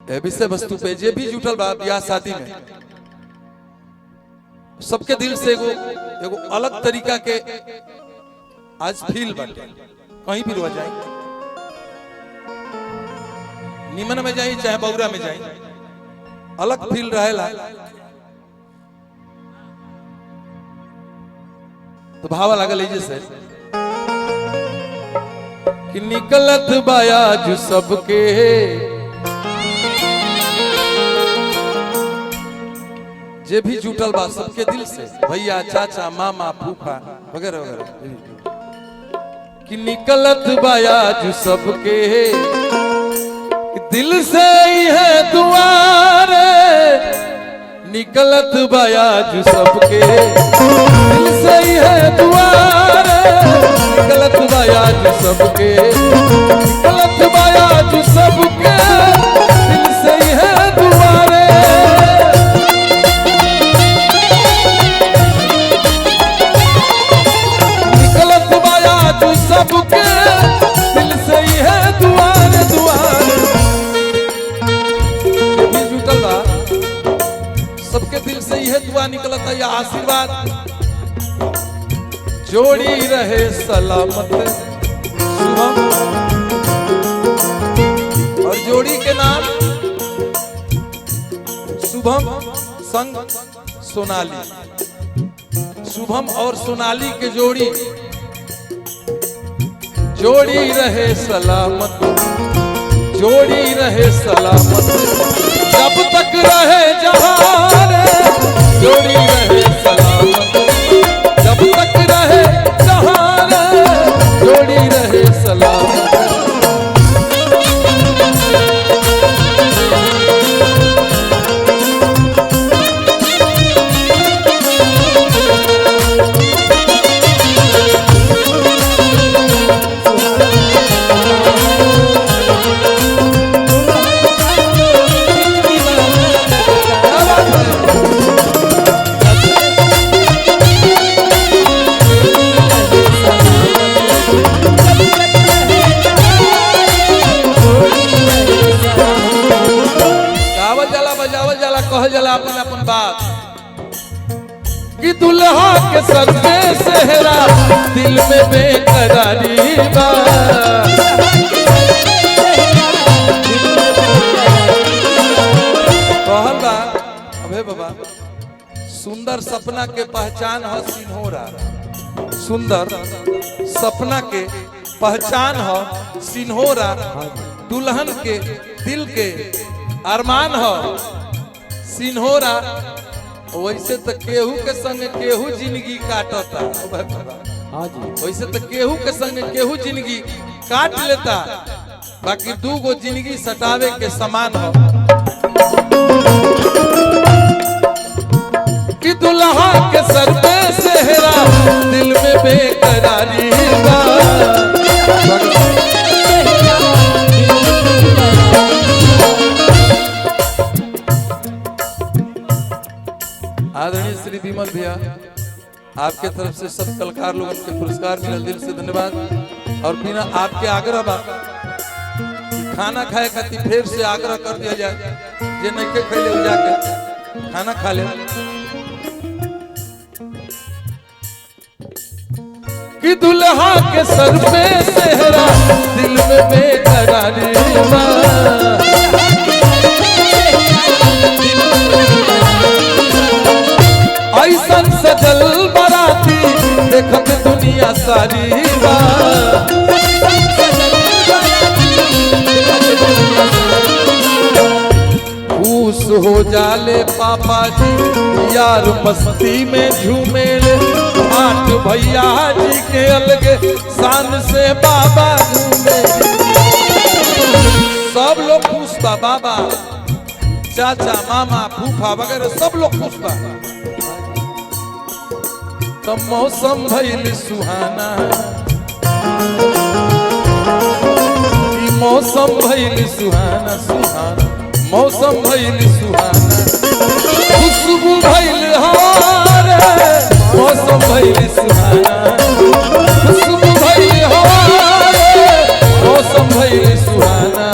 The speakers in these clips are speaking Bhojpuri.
विषय वस्तु पे जे भी जुटल बा ब्याह शादी में सबके दिल से एगो अलग तरीका के आज फील बाटे। कहीं भी रह जाए, निमन में जाए चाहे बौरा में जाए, अलग फील रहेला। तो भावा लागल जैसे कि निकलत बायाज सबके जे भी जुटल बा सबके दिल से, भैया चाचा मामा फूफा वगैरह वगैरह, कि निकलत बायाज सबके दिल से ही है दुआरे, निकलत बायाज सबके दिल से ही है दुआरे, निकलत बायाज सबके, निकलत बायाज सबके दिल से ही है दुआरे। निकलत बायाज सबके दिल से ही है दुआरे दुआरे। भी जुटल बा सबके दिल से ही है दुआ निकलता या आशीर्वाद। जोड़ी रहे सलामत शुभम, और जोड़ी के नाम शुभम संग सोनाली। शुभम और सोनाली के जोड़ी, जोड़ी रहे सलामत, जोड़ी रहे सलामत जब तक रहे जहान, जोड़ी रहे सलामत जब तक रहे जहान, जोड़ी रहे सलामत। कहल जला अपन अपन बात कि दुल्हा के सर पे सेहरा दिल में बेकरारी बा, कहल बा अबे बाबा सुंदर सपना के पहचान है सिन्होरा, सुंदर सपना के पहचान है सिन्होरा, दुल्हन के दिल के अरमान है सिन्होरा। वैसे तो केहू के संग केहू जिंदगी काटता, वैसे तो केहू के संग केहू जिंदगी काट लेता, बाकी दूगो जिंदगी सटावे के समान हो। कि दुल्हा के सर पे सेहरा दिल में बेकरारी बा, आदरणीय श्री विमल भैया आपके तरफ से सब कलाकार लोगों के पुरस्कार मिला, दिल से धन्यवाद। और बिना आपके आग्रह बा खाना खाए खातिर फिर से आग्रह कर दिया जाए, जे नहीं के खैले जाके खाना खा ले। कि दुल्हा के सर पे सेहरा दिल में बेकरारी बा, ऐसन सजल बराती देखत दुनिया सारी बा, खुश हो जाले पापा जी यार मस्ती में झूमेले, आठ भैया जी के अलगे शान से बाबा घूमे। सब लोग खुश बा, बाबा चाचा मामा फूफा वगैरह सब लोग खुश बा। तो मौसम भइल सुहाना, मौसम भइल सुहाना सुहाना, मौसम भइल सुहाना, खुशबू भइल हारे, मौसम भइल सुहाना, खुशबू भइल हारे, मौसम भइल सुहाना।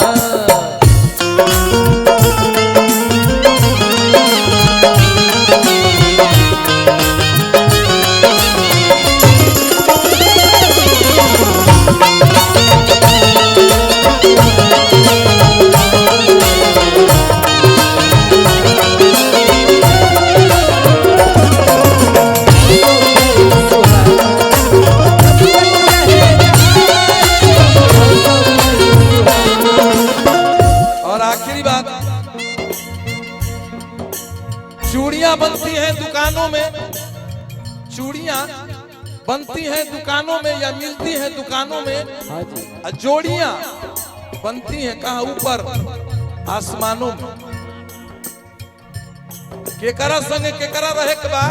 बात, चूड़ियां बनती हैं दुकानों में, चूड़ियां बनती हैं दुकानों में या मिलती हैं दुकानों में, जोड़ियां बनती हैं कहाँ? ऊपर आसमानों में। केकरा संगे केकरा रहे के बा?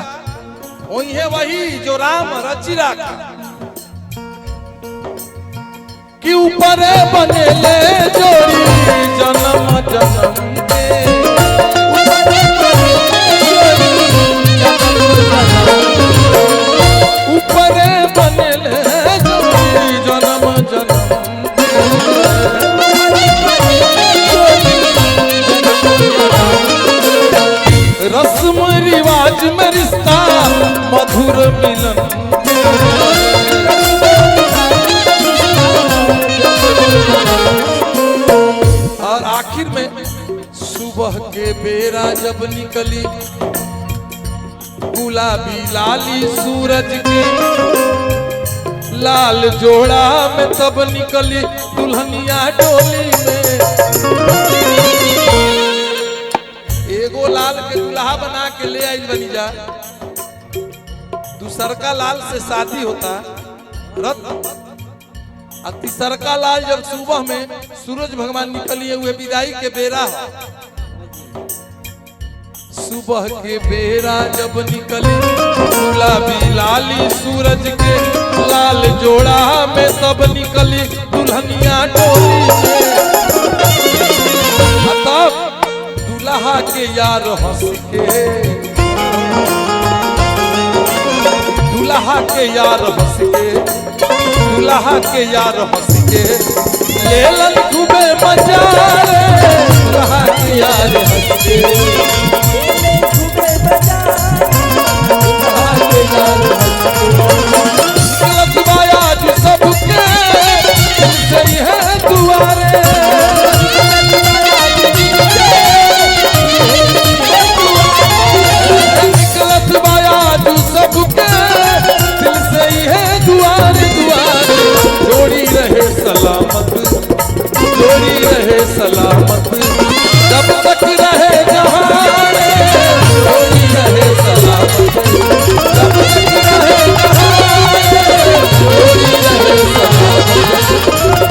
वही है वही जो राम रची राखा कि ऊपर बनेले जोड़ी जन्म जन्म के, ऊपर बनेले जोड़ी जन्म जन्म के, रस्म रिवाज में रिश्ता मधुर मिलन, और आखिर में सुबह के बेरा जब निकली गुलाबी लाली सूरज के, लाल जोड़ा में तब निकली दुल्हनिया डोली में। एगो लाल के दुल्हा बना के ले आई बनी जा, दूसरका लाल से शादी होता रत्न, और तीसरका लाल जब सुबह में सूरज भगवान निकलिए हुए विदाई के बेरा, सुबह के बेरा जब निकली गुलाबी लाली सूरज के, लाल जोड़ा में तब निकली दुल्हनिया डोली में। तब दुल्हा के यार हंस के, दुल्हा के यार हंस के, दुल्हा के यार हंस के, लेलन खूबे मजा रे दुल्हा